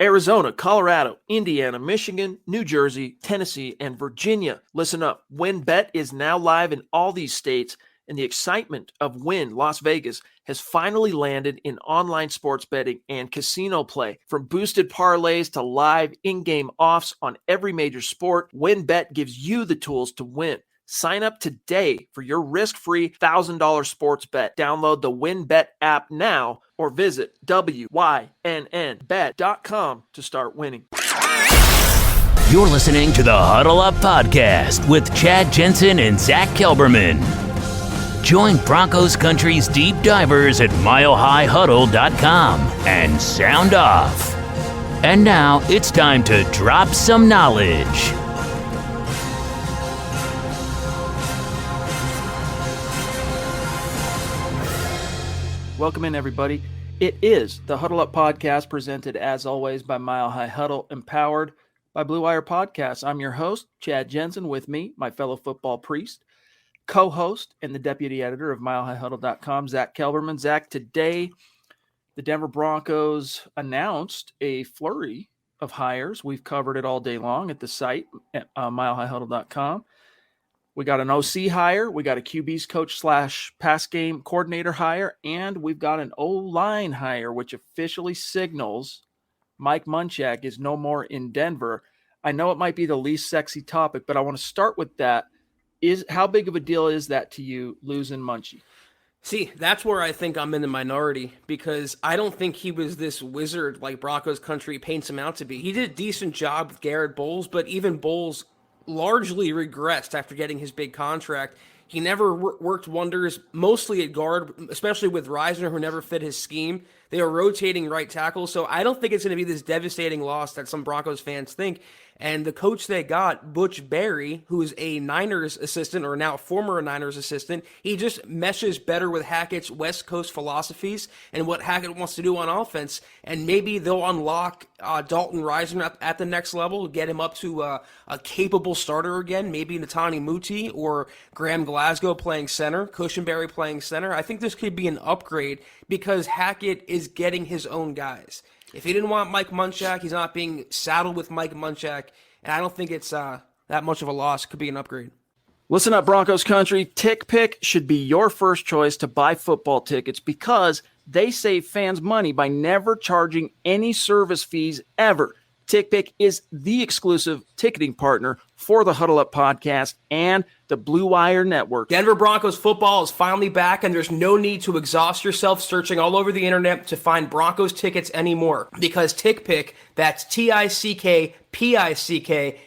Arizona, Colorado, Indiana, Michigan, New Jersey, Tennessee, and Virginia. Listen up. WynnBET is now live in all these states, and the excitement of Wynn Las Vegas has finally landed in online sports betting and casino play. From boosted parlays to live in-game offs on every major sport, WynnBET gives you the tools to win. Sign up today for your risk-free $1,000 sports bet. Download the WynnBET app now or visit wynnbet.com to start winning. You're listening to the Huddle Up Podcast with Chad Jensen and Zack Kelberman. Join Broncos Country's deep divers at milehighhuddle.com and sound off. And now it's time to drop some knowledge. Welcome in, everybody. It is the Huddle Up Podcast, presented as always by Mile High Huddle, empowered by Blue Wire Podcasts. I'm your host, Chad Jensen. With me, my fellow football priest, co-host, and the deputy editor of milehighhuddle.com, Zack Kelberman. Zack, today the Denver Broncos announced a flurry of hires. We've covered it all day long at the site at milehighhuddle.com. We got an OC hire, we got a QB's coach / pass game coordinator hire, and we've got an O-line hire, which officially signals Mike Munchak is no more in Denver. I know it might be the least sexy topic, but I want to start with that. How big of a deal is that to you, losing Munchie? See, that's where I think I'm in the minority, because I don't think he was this wizard like Broncos Country paints him out to be. He did a decent job with Garrett Bowles, but even Bowles largely regressed after getting his big contract. He never worked wonders, mostly at guard, especially with Reisner, who never fit his scheme. They are rotating right tackle, so I don't think it's going to be this devastating loss that some Broncos fans think. And the coach they got, Butch Barry, who is a Niners assistant, or now former Niners assistant, he just meshes better with Hackett's West Coast philosophies and what Hackett wants to do on offense. And maybe they'll unlock Dalton Reisner at the next level, get him up to a capable starter again, maybe Netani Muti or Graham Glasgow playing center, Cushenberry playing center. I think this could be an upgrade because Hackett is getting his own guys. If he didn't want Mike Munchak, he's not being saddled with Mike Munchak, and I don't think it's that much of a loss. It could be an upgrade. Listen up, Broncos Country. TickPick should be your first choice to buy football tickets because they save fans money by never charging any service fees ever. TickPick is the exclusive ticketing partner for the Huddle Up Podcast and the Blue Wire Network. Denver Broncos football is finally back, and there's no need to exhaust yourself searching all over the internet to find Broncos tickets anymore, because TickPick, that's TickPick,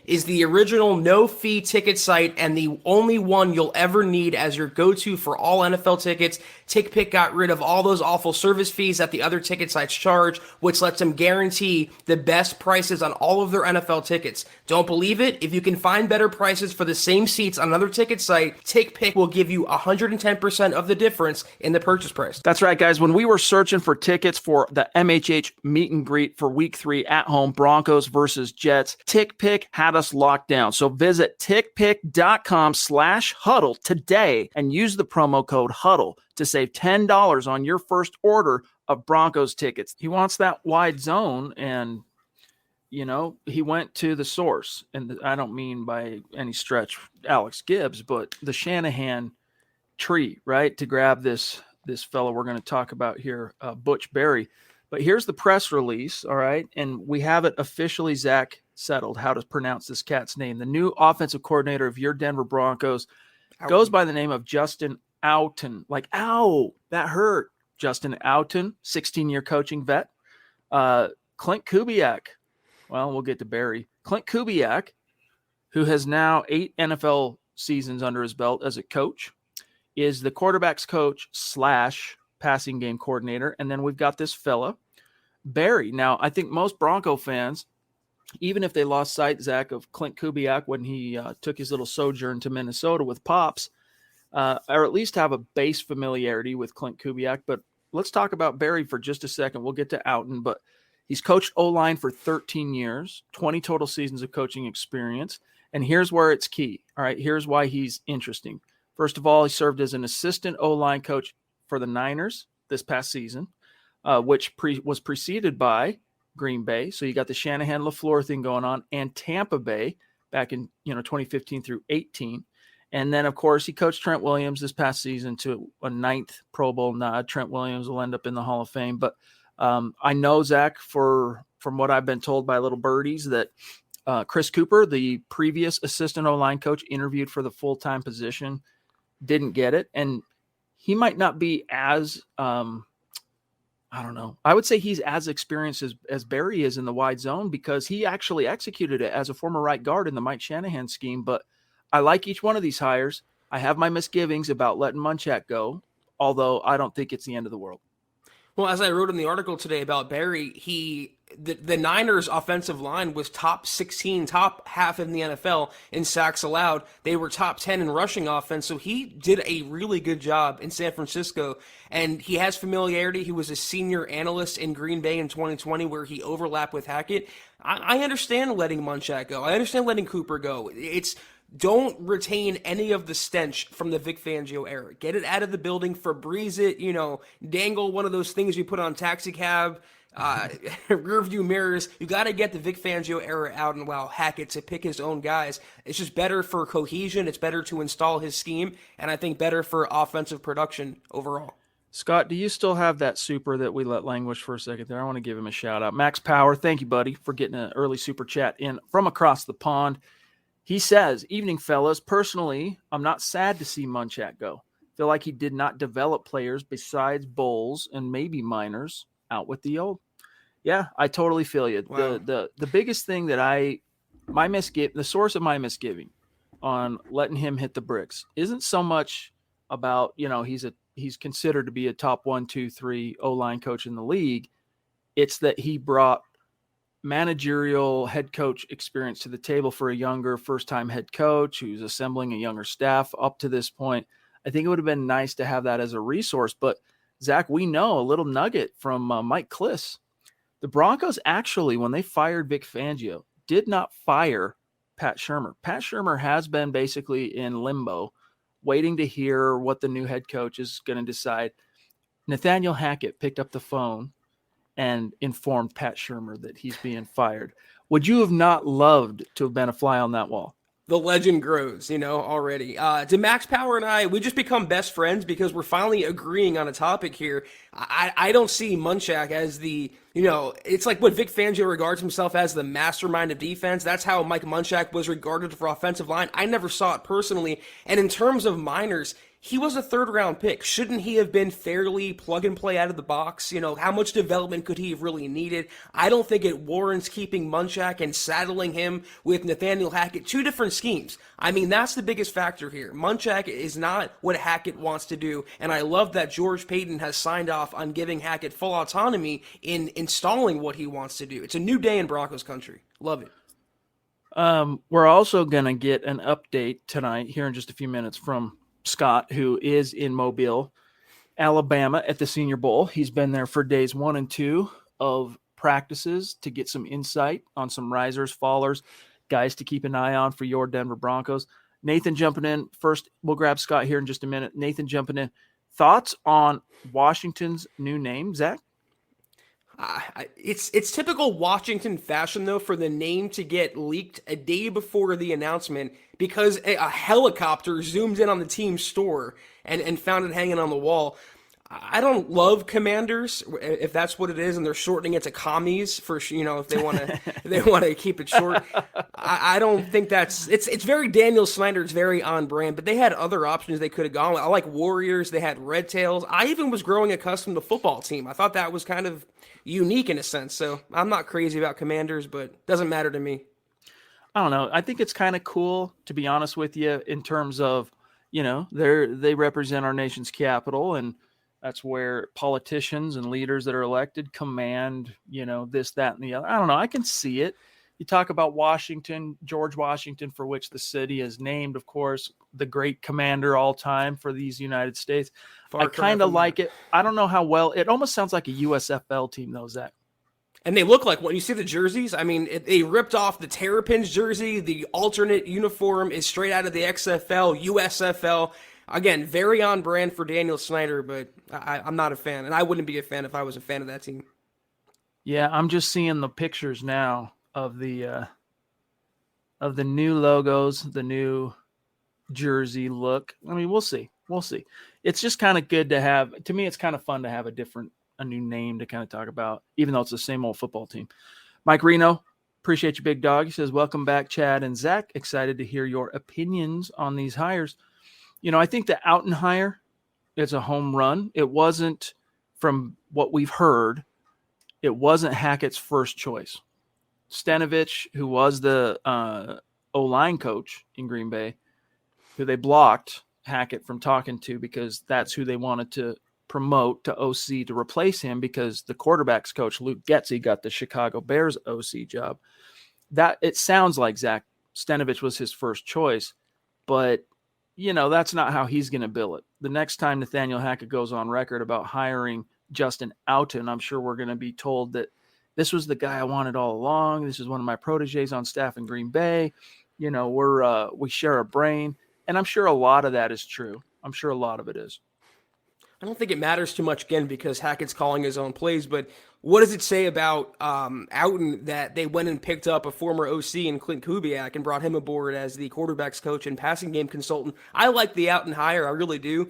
is the original no-fee ticket site and the only one you'll ever need as your go-to for all NFL tickets. TickPick got rid of all those awful service fees that the other ticket sites charge, which lets them guarantee the best prices on all of their NFL tickets. Don't believe it? If you can find better prices for the same seats on another ticket site, TickPick will give you 110% of the difference in the purchase price. That's right, guys. When we were searching for tickets for the MHH meet and greet for Week 3 at home, Broncos versus Jets, TickPick had us locked down. So visit tickpick.com/huddle today and use the promo code HUDDLE to save $10 on your first order of Broncos tickets. He wants that wide zone, and he went to the source, and I don't mean by any stretch Alex Gibbs, but the Shanahan tree, right, to grab this fellow we're going to talk about here, Butch Barry. But here's the press release, all right, and we have it officially, Zach, settled how to pronounce this cat's name. The new offensive coordinator of your Denver Broncos goes by the name of Justin Outten. Like, ow, that hurt. Justin Outten, 16-year coaching vet. Clint Kubiak. Well, we'll get to Barry. Clint Kubiak, who has now 8 NFL seasons under his belt as a coach, is the quarterback's coach / passing game coordinator. And then we've got this fella, Barry. Now, I think most Bronco fans, even if they lost sight, Zach, of Clint Kubiak when he took his little sojourn to Minnesota with Pops, or at least have a base familiarity with Clint Kubiak. But let's talk about Barry for just a second. We'll get to Outten, but he's coached O-line for 13 years, 20 total seasons of coaching experience. And here's where it's key. All right, here's why he's interesting. First of all, he served as an assistant O-line coach for the Niners this past season, which was preceded by Green Bay. So you got the Shanahan-LaFleur thing going on, and Tampa Bay back in 2015 through 18. And then, of course, he coached Trent Williams this past season to a 9th Pro Bowl nod. Trent Williams will end up in the Hall of Fame. But I know, Zach, from what I've been told by little birdies, that Chris Cooper, the previous assistant O-line coach, interviewed for the full-time position, didn't get it. And he might not be as I don't know. I would say he's as experienced as Barry is in the wide zone, because he actually executed it as a former right guard in the Mike Shanahan scheme. But I like each one of these hires. I have my misgivings about letting Munchak go, although I don't think it's the end of the world. Well, as I wrote in the article today about Barry, the Niners offensive line was top 16, top half in the NFL in sacks allowed. They were top 10 in rushing offense. So he did a really good job in San Francisco, and he has familiarity. He was a senior analyst in Green Bay in 2020 where he overlapped with Hackett. I understand letting Munchak go. I understand letting Cooper go. Don't retain any of the stench from the Vic Fangio era. Get it out of the building, Febreze it, dangle one of those things you put on taxi cab, rear view mirrors. You got to get the Vic Fangio era out and allow Hackett to pick his own guys. It's just better for cohesion. It's better to install his scheme, and I think better for offensive production overall. Scott, do you still have that super that we let languish for a second there? I want to give him a shout out. Max Power, thank you, buddy, for getting an early super chat in from across the pond. He says, "Evening, fellas. Personally, I'm not sad to see Munchak go. Feel like he did not develop players besides Bowles and maybe Miners out with the old." Yeah, I totally feel you. Wow. The biggest thing that the source of my misgiving on letting him hit the bricks isn't so much about, he's considered to be a top 1, 2, 3 O-line coach in the league. It's that he brought managerial head coach experience to the table for a younger first-time head coach who's assembling a younger staff up to this point. I think it would have been nice to have that as a resource. But, Zach, we know a little nugget from Mike Kliss. The Broncos actually, when they fired Vic Fangio, did not fire Pat Shurmur. Pat Shurmur has been basically in limbo, waiting to hear what the new head coach is going to decide. Nathaniel Hackett picked up the phone and informed Pat Shurmur that he's being fired. Would you have not loved to have been a fly on that wall? The legend grows, already. To Max Power and I, we just become best friends because we're finally agreeing on a topic here. I don't see Munchak as it's like what Vic Fangio regards himself as, the mastermind of defense. That's how Mike Munchak was regarded for offensive line. I never saw it personally. And in terms of Miners, he was a 3rd-round pick. Shouldn't he have been fairly plug-and-play out of the box? How much development could he have really needed? I don't think it warrants keeping Munchak and saddling him with Nathaniel Hackett. 2 different schemes. I mean, that's the biggest factor here. Munchak is not what Hackett wants to do, and I love that George Paton has signed off on giving Hackett full autonomy in installing what he wants to do. It's a new day in Broncos country. Love it. We're also going to get an update tonight here in just a few minutes from Scott, who is in Mobile, Alabama at the Senior Bowl. He's been there for days 1 and 2 of practices to get some insight on some risers, fallers, guys to keep an eye on for your Denver Broncos. Nathan jumping in. First, we'll grab Scott here in just a minute. Nathan jumping in. Thoughts on Washington's new name, Zach? It's typical Washington fashion, though, for the name to get leaked a day before the announcement because a helicopter zoomed in on the team's store and found it hanging on the wall. I don't love Commanders, if that's what it is, and they're shortening it to commies for, if they want to keep it short. I don't think it's very Daniel Snyder. It's very on brand, but they had other options they could have gone with. I like Warriors. They had Red Tails. I even was growing accustomed to football team. I thought that was kind of unique in a sense. So I'm not crazy about Commanders, but it doesn't matter to me. I don't know. I think it's kind of cool, to be honest with you, in terms of, they represent our nation's capital, and that's where politicians and leaders that are elected command, this, that, and the other. I don't know. I can see it. You talk about Washington, George Washington, for which the city is named, of course, the great commander all time for these United States. I kind of like it. I don't know how well. It almost sounds like a USFL team, though, Zach. And they look like, when you see the jerseys, I mean, they ripped off the Terrapins jersey. The alternate uniform is straight out of the XFL, USFL. Again, very on brand for Daniel Snyder, but I'm not a fan, and I wouldn't be a fan if I was a fan of that team. Yeah, I'm just seeing the pictures now of the new logos, the new jersey look. I mean, we'll see. We'll see. It's just kind of good to have. To me, it's kind of fun to have a new name to kind of talk about, even though it's the same old football team. Mike Reno, appreciate you, big dog. He says, welcome back, Chad and Zach. Excited to hear your opinions on these hires. I think the Outen hire is a home run. It wasn't, from what we've heard, it wasn't Hackett's first choice. Stanovich, who was the O-line coach in Green Bay, who they blocked Hackett from talking to because that's who they wanted to promote to OC to replace him, because the quarterback's coach, Luke Getsy, got the Chicago Bears OC job. That it sounds like Zach Stanovich was his first choice, but that's not how he's going to bill it. The next time Nathaniel Hackett goes on record about hiring Justin Outen, I'm sure we're going to be told that this was the guy I wanted all along. This is one of my proteges on staff in Green Bay. We share a brain. And I'm sure a lot of that is true. I'm sure a lot of it is. I don't think it matters too much, again, because Hackett's calling his own plays, but what does it say about Outen that they went and picked up a former OC in Clint Kubiak and brought him aboard as the quarterback's coach and passing game consultant? I like the Outen hire. I really do.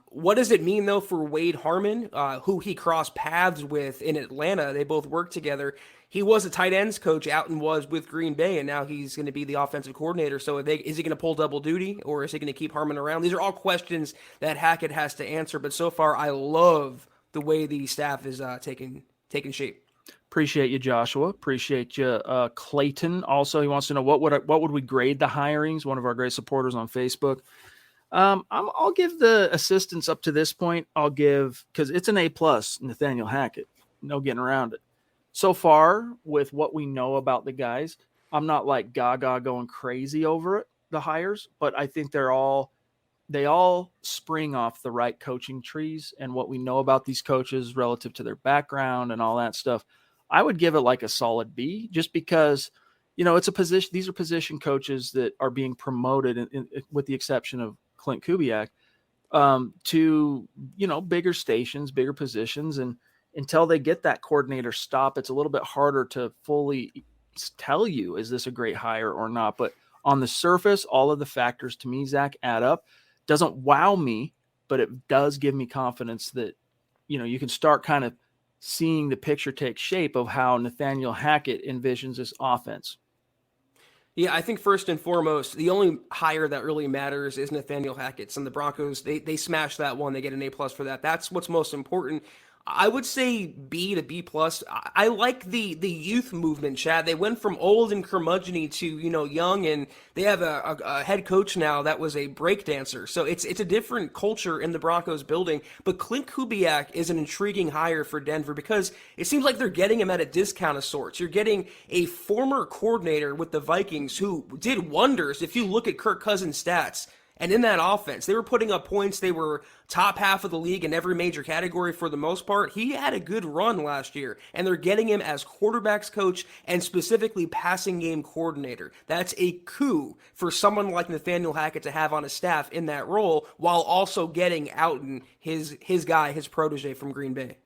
What does it mean, though, for Wade Harmon, who he crossed paths with in Atlanta? They both worked together. He was a tight ends coach, Outen was, with Green Bay, and now he's going to be the offensive coordinator. So is he going to pull double duty, or is he going to keep Harmon around? These are all questions that Hackett has to answer, but so far I love the way the staff is taking shape. Appreciate you, Joshua. Appreciate you, Clayton. Also, he wants to know what would we grade the hirings. One of our great supporters on Facebook. I'll give the assistants up to this point. Because it's an A+, Nathaniel Hackett. No getting around it. So far, with what we know about the guys, I'm not like gaga going crazy over it, the hires, but I think they all spring off the right coaching trees and what we know about these coaches relative to their background and all that stuff. I would give it like a solid B, just because, it's a position. These are position coaches that are being promoted, with the exception of Clint Kubiak, to, bigger stations, bigger positions. And until they get that coordinator stop, it's a little bit harder to fully tell you, is this a great hire or not? But on the surface, all of the factors to me, Zach, add up. Doesn't wow me, but it does give me confidence that, you can start kind of seeing the picture take shape of how Nathaniel Hackett envisions this offense. Yeah, I think first and foremost, the only hire that really matters is Nathaniel Hackett's, and the Broncos, they smash that one. They get an A+ for that. That's what's most important. I would say B to B+. I like the youth movement, Chad. They went from old and curmudgeon to, young, and they have a head coach now that was a breakdancer. So it's a different culture in the Broncos building. But Clint Kubiak is an intriguing hire for Denver because it seems like they're getting him at a discount of sorts. You're getting a former coordinator with the Vikings who did wonders. If you look at Kirk Cousins' stats, and in that offense, they were putting up points. They were top half of the league in every major category for the most part. He had a good run last year, and they're getting him as quarterback's coach and specifically passing game coordinator. That's a coup for someone like Nathaniel Hackett to have on his staff in that role, while also getting Outen, his guy, his protege from Green Bay.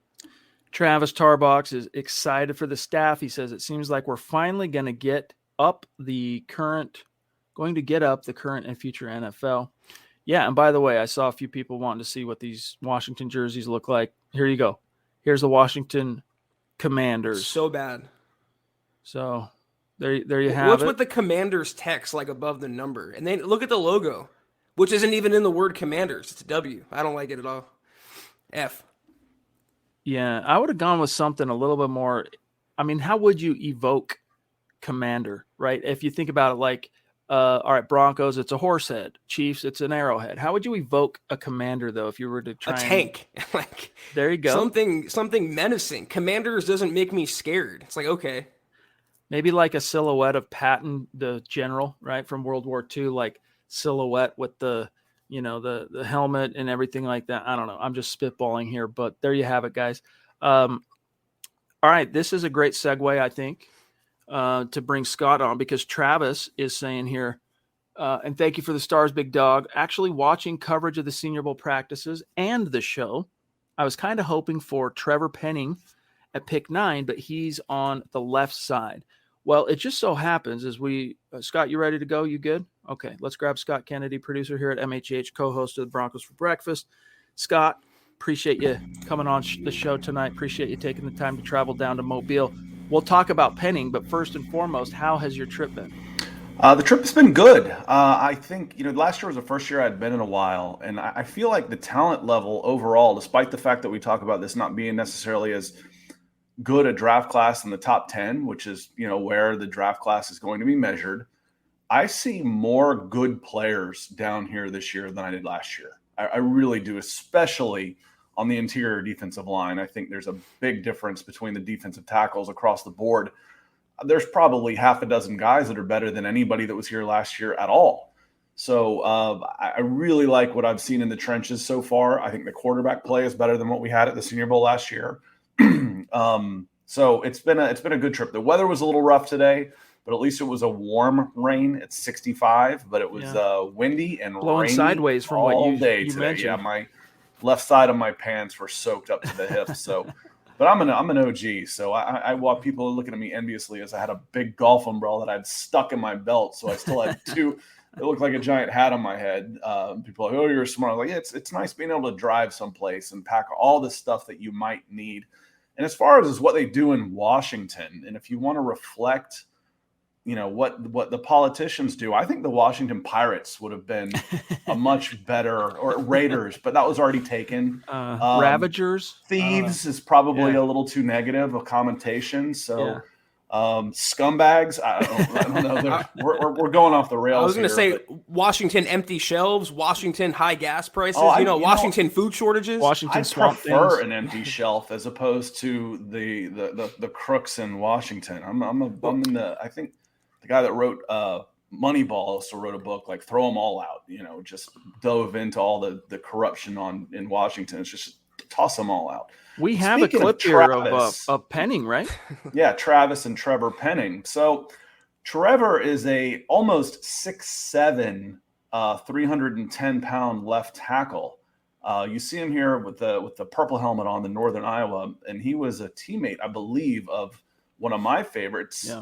Travis Tarbox is excited for the staff. He says, it seems like we're finally going to get up the current and future NFL. Yeah, and by the way, I saw a few people wanting to see what these Washington jerseys look like. Here you go. Here's the Washington Commanders. So bad. So there you have What's it. with the Commanders text like above the number? And then look at the logo, which isn't even in the word Commanders. It's a W. I don't like it at all. F. Yeah, I would have gone with something a little bit more. I mean, how would you evoke Commander, right? If you think about it like, all right, Broncos, it's a horse head. Chiefs, it's an arrowhead. How would you evoke a commander, though, if you were to try a tank? Like, there you go. Something menacing. Commanders doesn't make me scared. It's like, okay. Maybe like a silhouette of Patton, the general, right, from World War II, like silhouette with the helmet and everything like that. I don't know. I'm just spitballing here, but there you have it, guys. All right, this is a great segue, I think, to bring Scott on, because Travis is saying here, and thank you for the stars, big dog. Actually watching coverage of the Senior Bowl practices and the show, I was kind of hoping for Trevor Penning at pick 9, but he's on the left side. Well, it just so happens as Scott, you ready to go? You good? Okay, let's grab Scott Kennedy, producer here at MHH, co-host of the Broncos for Breakfast. Scott, appreciate you coming on the show tonight. Appreciate you taking the time to travel down to Mobile. We'll talk about penning, but first and foremost, how has your trip been? The trip has been good. I think, last year was the first year I'd been in a while, and I feel like the talent level overall, despite the fact that we talk about this not being necessarily as good a draft class in the top 10, which is, where the draft class is going to be measured, I see more good players down here this year than I did last year. I really do, especially on the interior defensive line. I think there's a big difference between the defensive tackles across the board. There's probably half a dozen guys that are better than anybody that was here last year at all. So I really like what I've seen in the trenches so far. I think the quarterback play is better than what we had at the Senior Bowl last year. So it's been a good trip. The weather was a little rough today, but at least it was a warm rain. It's 65, but it was windy and blowing rainy sideways from all what you day today. mentioned. Yeah, my left side of my pants were soaked up to the hips. So. But I'm an OG, so I want people looking at me enviously as I had a big golf umbrella that I'd stuck in my belt, so I still had two. It looked like a giant hat on my head. People are like, "Oh, you're smart." I'm like, yeah, it's nice being able to drive someplace and pack all the stuff that you might need. And as far as what they do in Washington, and if you want to reflect, what the politicians do, I think the Washington Pirates would have been a much better, or Raiders, but that was already taken. Ravagers, thieves is probably a little too negative a connotation. So, scumbags, I don't know. We're going off the rails. I was going to say but Washington empty shelves, Washington high gas prices, Washington food shortages. Washington I swamp prefer things. an empty shelf as opposed to the crooks in Washington. I think the guy that wrote Moneyball also wrote a book like Throw Them All Out. Just dove into all the corruption in Washington. It's just toss them all out. We have Speaking a clip of here Travis, of Penning, right? Yeah, Travis and Trevor Penning. So Trevor is a almost 6'7", 310-pound left tackle. You see him here with the purple helmet on, the Northern Iowa, and he was a teammate, I believe, of one of my favorites.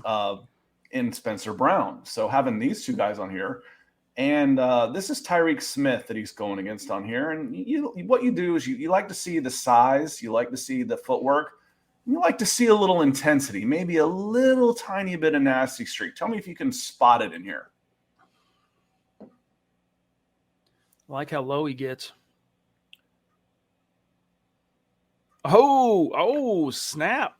In Spencer Brown. So having these two guys on here, and this is Tyreek Smith that he's going against on here. And what you do is you like to see the size, you like to see the footwork, you like to see a little intensity, maybe a little tiny bit of nasty streak. Tell me if you can spot it in here. I like how low he gets. Oh, snap.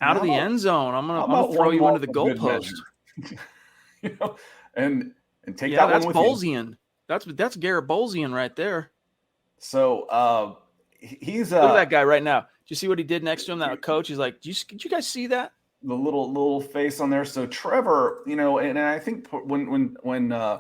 Out of the end zone. I'm gonna throw you into the goalpost. And take that one with Bolzian. That's Garrett Bolzian right there. So he's look at that guy right now. Do you see what he did next to him? That coach, he's like, did you guys see that? The little face on there. So Trevor, and I think when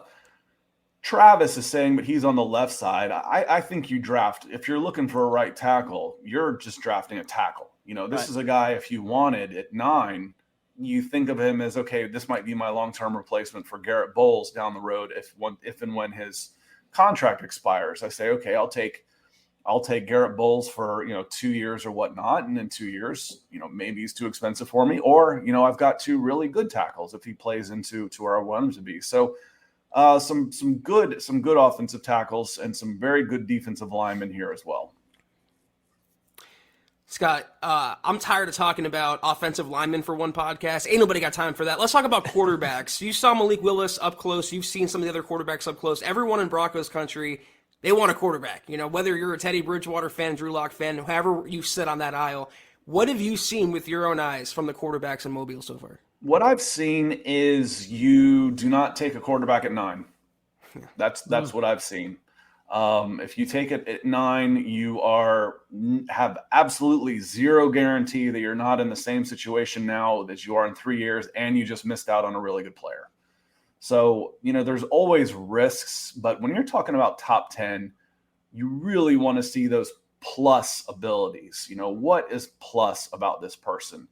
Travis is saying that he's on the left side, I think you draft, if you're looking for a right tackle, you're just drafting a tackle. This is a guy, if you wanted at 9, you think of him as, okay, this might be my long-term replacement for Garrett Bowles down the road if and when his contract expires. I say, okay, I'll take Garrett Bowles for 2 years or whatnot, and in 2 years, maybe he's too expensive for me, or I've got 2 really good tackles if he plays into where I want him to be. So some good offensive tackles and some very good defensive linemen here as well. Scott, I'm tired of talking about offensive linemen for one podcast. Ain't nobody got time for that. Let's talk about quarterbacks. You saw Malik Willis up close. You've seen some of the other quarterbacks up close. Everyone in Broncos country, they want a quarterback. Whether you're a Teddy Bridgewater fan, Drew Lock fan, however you sit on that aisle, what have you seen with your own eyes from the quarterbacks in Mobile so far? What I've seen is you do not take a quarterback at 9. That's what I've seen. If you take it at 9, you have absolutely zero guarantee that you're not in the same situation now as you are in 3 years, and you just missed out on a really good player. So, there's always risks, but when you're talking about top 10, you really want to see those plus abilities. What is plus about this person?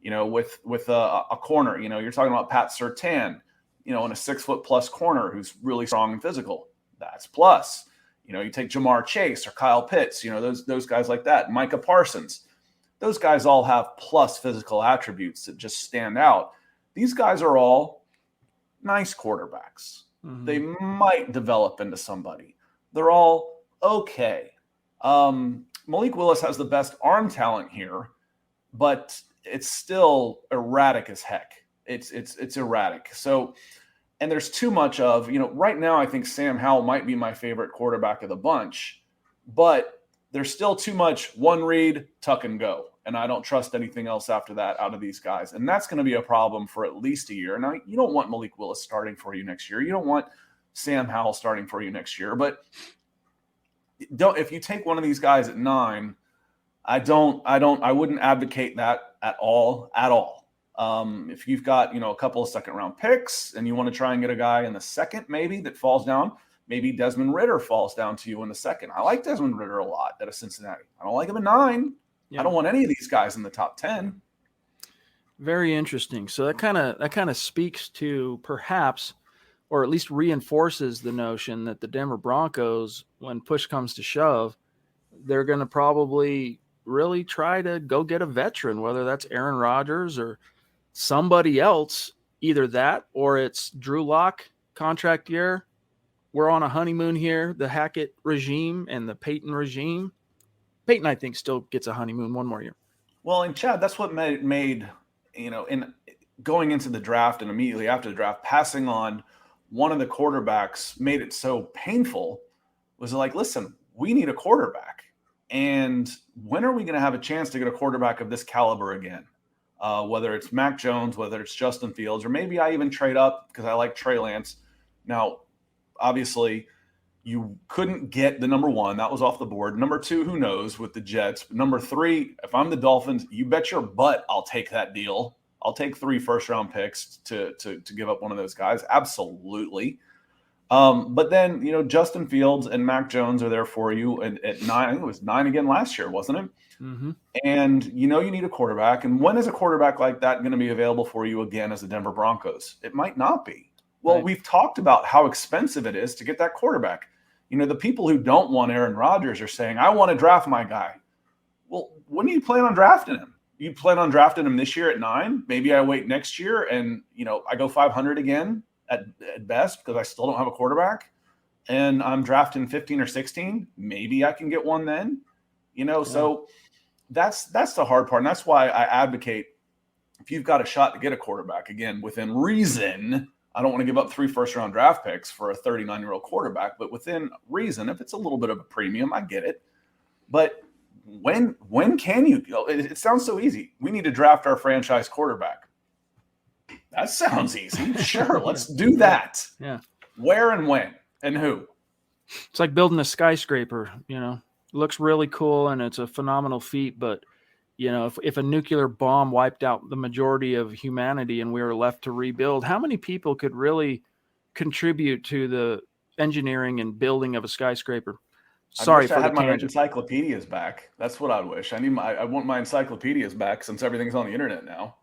With a corner, you're talking about Pat Surtain, and a 6-foot+ corner who's really strong and physical. That's plus. You take Jamar Chase or Kyle Pitts, those guys like that. Micah Parsons. those guys all have plus physical attributes that just stand out. These guys are all nice quarterbacks. They might develop into somebody. They're all okay. Malik Willis has the best arm talent here, but it's still erratic as heck. It's erratic. So, and there's too much of, right now I think Sam Howell might be my favorite quarterback of the bunch, but there's still too much one read, tuck and go. And I don't trust anything else after that out of these guys. And that's going to be a problem for at least a year. Now, you don't want Malik Willis starting for you next year. You don't want Sam Howell starting for you next year. But if you take one of these guys at 9, I wouldn't advocate that at all. If you've got, a couple of second-round picks and you want to try and get a guy in the second maybe that falls down, maybe Desmond Ridder falls down to you in the second. I like Desmond Ridder a lot out of Cincinnati. I don't like him at 9. Yeah. I don't want any of these guys in the top 10. Very interesting. So that kind of speaks to perhaps, or at least reinforces the notion that the Denver Broncos, when push comes to shove, they're going to probably really try to go get a veteran, whether that's Aaron Rodgers or somebody else, either that or it's Drew Lock contract year. We're on a honeymoon here, the Hackett regime and the Peyton regime. Peyton, I think, still gets a honeymoon one more year. Well, and Chad, that's what made in going into the draft and immediately after the draft, passing on one of the quarterbacks made it so painful. Was like, listen, we need a quarterback. And when are we going to have a chance to get a quarterback of this caliber again? Whether it's Mac Jones, whether it's Justin Fields, or maybe I even trade up because I like Trey Lance. Now, obviously, you couldn't get the number 1. That was off the board. Number 2, who knows with the Jets. But number 3, if I'm the Dolphins, you bet your butt I'll take that deal. I'll take 3 first-round picks to give up one of those guys. Absolutely. But then, Justin Fields and Mac Jones are there for you at 9. I think it was 9 again last year, wasn't it? Mm-hmm. And you need a quarterback. And when is a quarterback like that going to be available for you again as the Denver Broncos? It might not be. Well, right. We've talked about how expensive it is to get that quarterback. The people who don't want Aaron Rodgers are saying, I want to draft my guy. Well, when do you plan on drafting him? You plan on drafting him this year at 9? Maybe I wait next year and, I go 500 again at best because I still don't have a quarterback and I'm drafting 15 or 16. Maybe I can get one then, So that's the hard part. And that's why I advocate if you've got a shot to get a quarterback, again, within reason. I don't want to give up 3 first-round draft picks for a 39-year-old quarterback, but within reason, if it's a little bit of a premium, I get it. But when can you go? It sounds so easy. We need to draft our franchise quarterback. That sounds easy. Sure, let's do that. Yeah. Where and when and who? It's like building a skyscraper, looks really cool and it's a phenomenal feat, but if a nuclear bomb wiped out the majority of humanity and we were left to rebuild, how many people could really contribute to the engineering and building of a skyscraper? Sorry for I had the my tangent. Encyclopedias back. That's what I wish. I want my encyclopedias back since everything's on the internet now.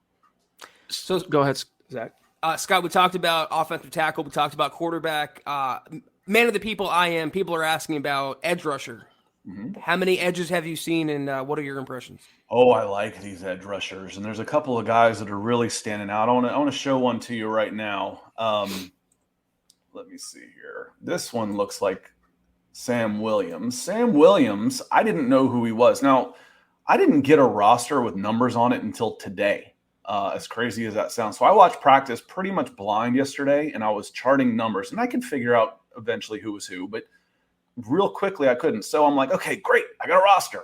So go ahead, Zach. Scott, we talked about offensive tackle. We talked about quarterback. Man of the people I am. People are asking about edge rusher. Mm-hmm. How many edges have you seen, and what are your impressions? Oh, I like these edge rushers, and there's a couple of guys that are really standing out. I want to show one to you right now. Let me see here. This one looks like Sam Williams. Sam Williams, I didn't know who he was. Now, I didn't get a roster with numbers on it until today, as crazy as that sounds. So I watched practice pretty much blind yesterday, and I was charting numbers, and I could figure out eventually who was who, but real quickly I couldn't. So I'm like, okay, great. I got a roster.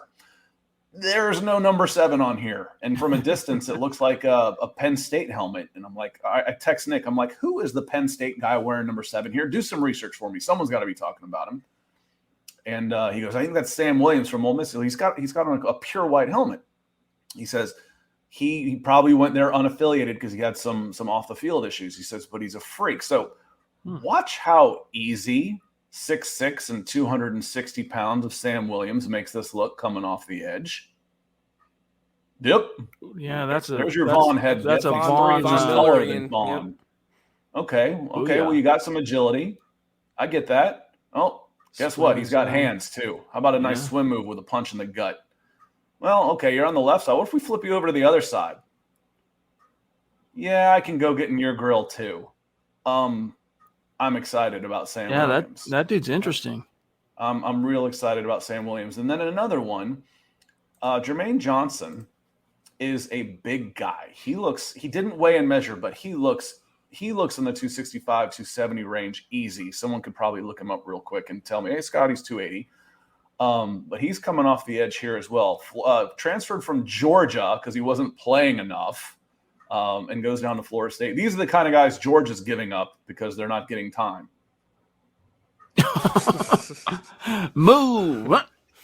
There's no number 7 on here. And from a distance, it looks like a Penn State helmet. And I'm like, I text Nick. I'm like, who is the Penn State guy wearing number 7 here? Do some research for me. Someone's got to be talking about him. And he goes, I think that's Sam Williams from Ole Miss. He's got on a pure white helmet. He says he probably went there unaffiliated because he had some off the field issues. He says, but he's a freak. So watch how easy 6'6" and 260 pounds of Sam Williams makes this look coming off the edge. Yep. Yeah, there's your Vaughn head. That's a Vaughn. Taller than Vaughn. Yep. Okay. Booyah. Well, you got some agility. I get that. Oh, guess what? He's got hands too. How about a nice swim move with a punch in the gut? Well, okay, you're on the left side. What if we flip you over to the other side? Yeah, I can go get in your grill too. I'm excited about Sam Williams. that dude's interesting. I'm real excited about Sam Williams. And then another one, Jermaine Johnson is a big guy. He didn't weigh and measure, but he looks in the 265, 270 range easy. Someone could probably look him up real quick and tell me, hey, Scott, he's 280. But he's coming off the edge here as well. Transferred from Georgia because he wasn't playing enough, and goes down to Florida State. These are the kind of guys Georgia's giving up because they're not getting time. Move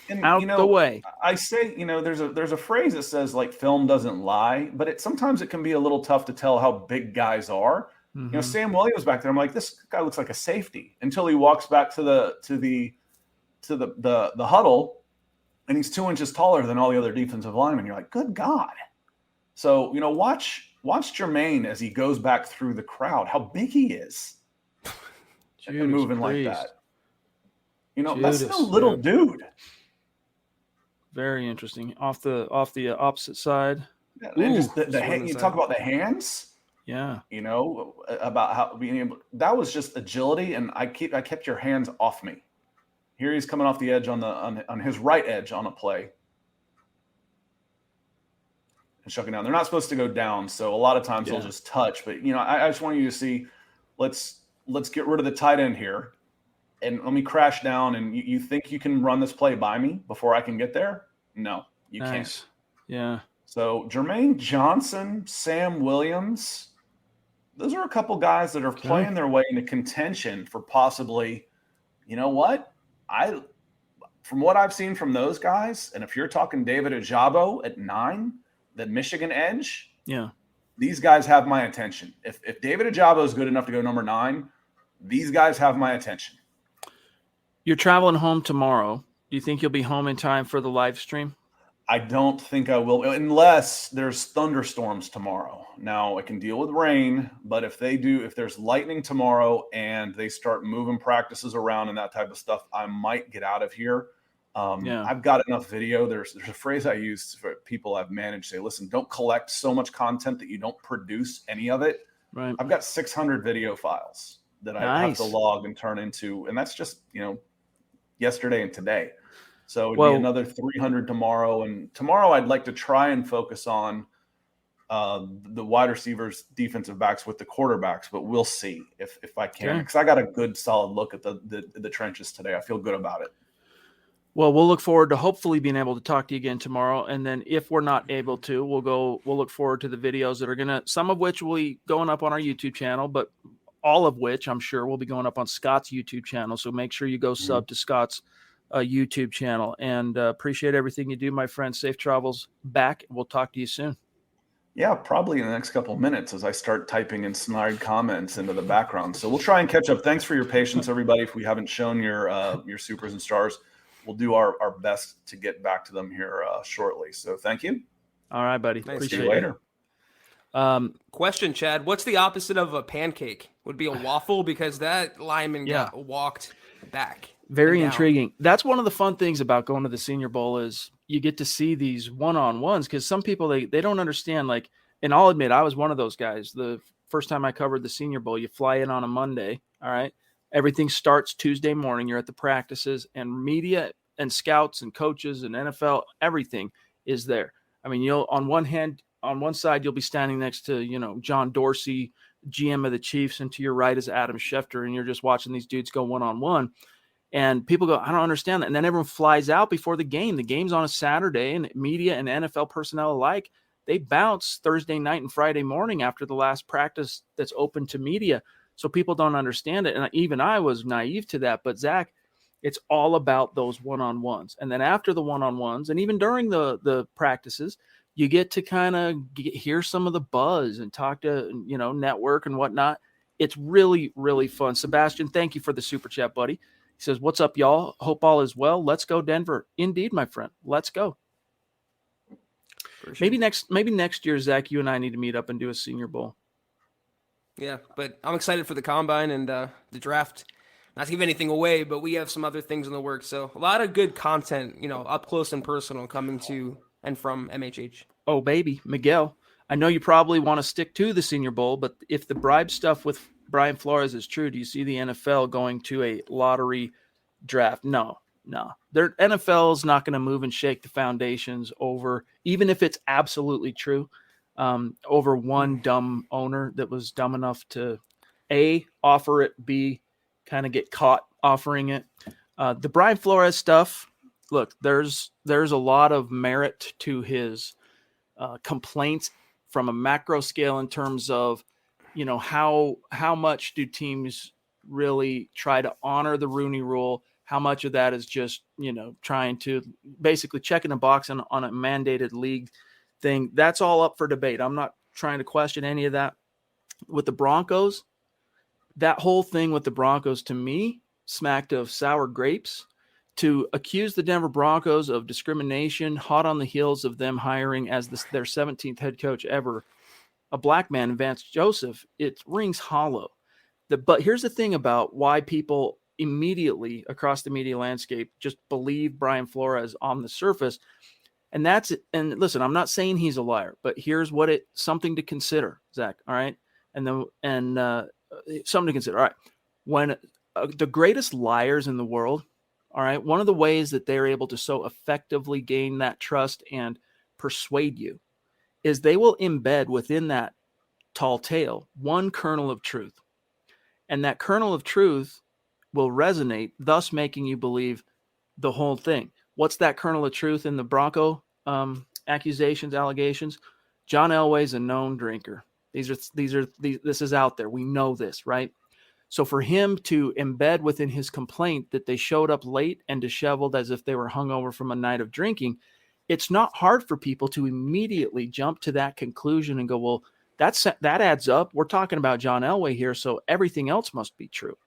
And, out the way. I say, there's a phrase that says like film doesn't lie, but sometimes it can be a little tough to tell how big guys are. Mm-hmm. Sam Williams back there, I'm like, this guy looks like a safety until he walks back to the huddle, and he's 2 inches taller than all the other defensive linemen. You're like, good God. So, watch Jermaine as he goes back through the crowd, how big he is. And moving like that. That's a little dude. Very interesting. Off the opposite side. Yeah, and just you talk about the hands. Yeah. About how being able, that was just agility, and I kept your hands off me. Here he's coming off the edge on his right edge on a play. And shucking down. They're not supposed to go down, so a lot of times they'll just touch. But I just want you to see, let's get rid of the tight end here. And let me crash down, and you think you can run this play by me before I can get there? No, you can't. Yeah. So Jermaine Johnson, Sam Williams, those are a couple guys that are playing their way into contention for possibly, from what I've seen from those guys, and if you're talking David Ojabo at 9, the Michigan edge, these guys have my attention. If David Ojabo is good enough to go number 9, these guys have my attention. You're traveling home tomorrow. Do you think you'll be home in time for the live stream? I don't think I will, unless there's thunderstorms tomorrow. Now, I can deal with rain, but if there's lightning tomorrow and they start moving practices around and that type of stuff, I might get out of here. I've got enough video. There's a phrase I use for people I've managed, say, listen, don't collect so much content that you don't produce any of it. Right. I've got 600 video files that I have to log and turn into, and that's just, yesterday and today. So it'd be another 300 tomorrow. And tomorrow I'd like to try and focus on the wide receivers, defensive backs with the quarterbacks, but we'll see if I can, because I got a good solid look at the trenches today. I feel good about it. Well, we'll look forward to hopefully being able to talk to you again tomorrow. And then if we're not able to, we'll look forward to the videos that are some of which will be going up on our YouTube channel, but all of which I'm sure will be going up on Scott's YouTube channel. So make sure you go sub to Scott's YouTube channel, and appreciate everything you do, my friend. Safe travels back. We'll talk to you soon. Yeah, probably in the next couple of minutes as I start typing in snide comments into the background. So we'll try and catch up. Thanks for your patience, everybody. If we haven't shown your supers and stars, we'll do our best to get back to them here shortly. So thank you. All right, buddy. Thanks, appreciate See you later. Question, Chad. What's the opposite of a pancake? Would be a waffle, because that lineman got walked back. Very intriguing. That's one of the fun things about going to the Senior Bowl is you get to see these one-on-ones, because some people, they don't understand. Like, and I'll admit, I was one of those guys. The first time I covered the Senior Bowl, you fly in on a Monday. All right. Everything starts Tuesday morning. You're at the practices, and media and scouts and coaches and NFL, everything is there. I mean, on one side, you'll be standing next to, John Dorsey, GM of the Chiefs, and to your right is Adam Schefter, and you're just watching these dudes go one-on-one. And people go, I don't understand that. And then everyone flies out before the game. The game's on a Saturday, and media and NFL personnel alike, they bounce Thursday night and Friday morning after the last practice that's open to media. So people don't understand it. And even I was naive to that. But Zach, it's all about those one-on-ones. And then after the one-on-ones, and even during the practices, you get to kind of hear some of the buzz and talk to, network and whatnot. It's really, really fun. Sebastian, thank you for the super chat, buddy. He says, what's up, y'all? Hope all is well. Let's go, Denver. Indeed, my friend. Let's go. Sure. Maybe next year, Zach, you and I need to meet up and do a Senior Bowl. Yeah, but I'm excited for the combine and the draft. Not to give anything away, but we have some other things in the works. So a lot of good content, up close and personal coming to and from MHH. Oh, baby, Miguel. I know you probably want to stick to the Senior Bowl, but if the bribe stuff with Brian Flores is true, do you see the NFL going to a lottery draft? No. Their NFL is not going to move and shake the foundations over, even if it's absolutely true, over one dumb owner that was dumb enough to A, offer it, B, kind of get caught offering it. The Brian Flores stuff, look, there's a lot of merit to his complaints from a macro scale in terms of, how much do teams really try to honor the Rooney Rule? How much of that is just, trying to basically checking a box on a mandated league thing? That's all up for debate. I'm not trying to question any of that. With the Broncos, that whole thing with the Broncos to me smacked of sour grapes. To accuse the Denver Broncos of discrimination, hot on the heels of them hiring as their 17th head coach ever, a black man, Vance Joseph, it rings hollow. But here's the thing about why people immediately across the media landscape just believe Brian Flores on the surface. And listen, I'm not saying he's a liar, but here's something to consider, Zach. All right. Something to consider. All right. When the greatest liars in the world, all right, one of the ways that they're able to so effectively gain that trust and persuade you is they will embed within that tall tale one kernel of truth. And that kernel of truth will resonate, thus making you believe the whole thing. What's that kernel of truth in the Bronco allegations? John Elway's a known drinker. This is out there. We know this, right? So for him to embed within his complaint that they showed up late and disheveled as if they were hungover from a night of drinking, it's not hard for people to immediately jump to that conclusion and go, well, that adds up. We're talking about John Elway here, so everything else must be true.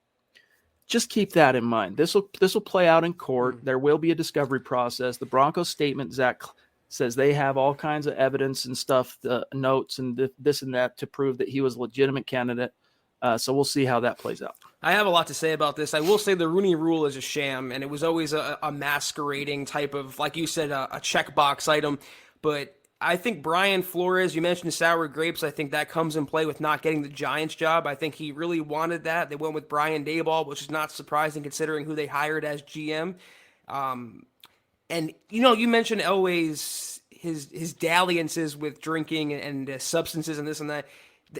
Just keep that in mind. This will play out in court. There will be a discovery process. The Broncos statement, Zach, says they have all kinds of evidence and stuff, the notes and this and that to prove that he was a legitimate candidate. So we'll see how that plays out. I have a lot to say about this. I will say the Rooney Rule is a sham, and it was always a masquerading type of, like you said, a checkbox item. But I think Brian Flores, you mentioned sour grapes. I think that comes in play with not getting the Giants job. I think he really wanted that. They went with Brian Daboll, which is not surprising considering who they hired as GM. And, you mentioned Elway's his dalliances with drinking and substances and this and that.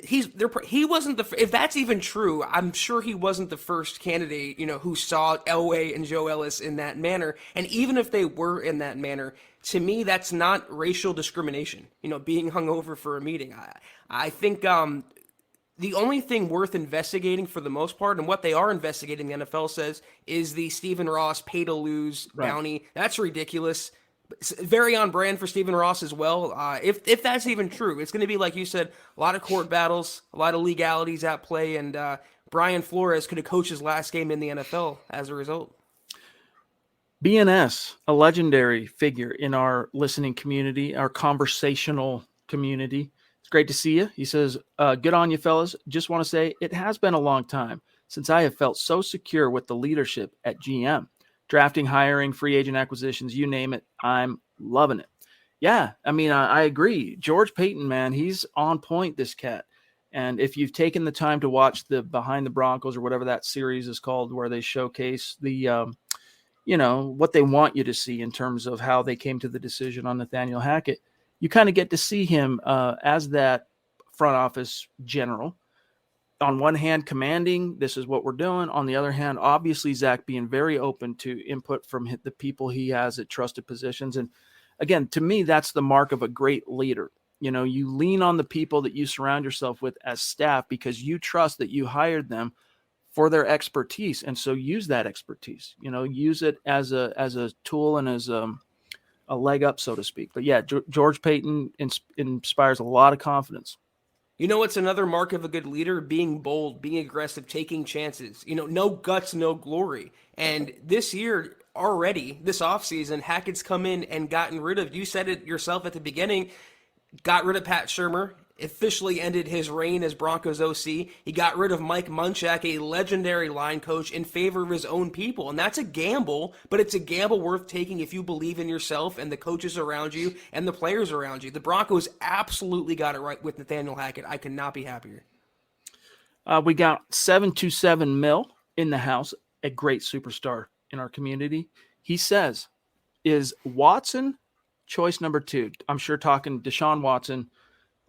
He wasn't if that's even true, I'm sure he wasn't the first candidate, who saw Elway and Joe Ellis in that manner. And even if they were in that manner, to me, that's not racial discrimination, being hungover for a meeting. I think the only thing worth investigating for the most part, and what they are investigating, the NFL says, is the Stephen Ross pay to lose bounty. That's ridiculous. It's very on brand for Stephen Ross as well. If that's even true, it's going to be, like you said, a lot of court battles, a lot of legalities at play, and Brian Flores could have coached his last game in the NFL as a result. BNS, a legendary figure in our listening community, our conversational community. It's great to see you. He says, good on you, fellas. Just want to say it has been a long time since I have felt so secure with the leadership at GM. Drafting, hiring, free agent acquisitions, you name it, I'm loving it. Yeah, I mean, I agree. George Payton, man, he's on point, this cat. And if you've taken the time to watch the Behind the Broncos or whatever that series is called, where they showcase the, what they want you to see in terms of how they came to the decision on Nathaniel Hackett, you kind of get to see him as that front office general. On one hand, commanding, this is what we're doing. On the other hand, obviously, Zach being very open to input from the people he has at trusted positions. And again, to me, that's the mark of a great leader. You lean on the people that you surround yourself with as staff because you trust that you hired them for their expertise. And so use that expertise, use it as a tool and as a leg up, so to speak. But yeah, George Payton inspires a lot of confidence. What's another mark of a good leader? Being bold, being aggressive, taking chances. No guts, no glory. And this year already, this offseason, Hackett's come in and gotten rid of, you said it yourself at the beginning, got rid of Pat Shurmur, officially ended his reign as Broncos OC. He got rid of Mike Munchak, a legendary line coach, in favor of his own people. And that's a gamble, but it's a gamble worth taking if you believe in yourself and the coaches around you and the players around you. The Broncos absolutely got it right with Nathaniel Hackett. I could not be happier. We got 727 Mil in the house, a great superstar in our community. He says, is Watson choice number 2? I'm sure talking Deshaun Watson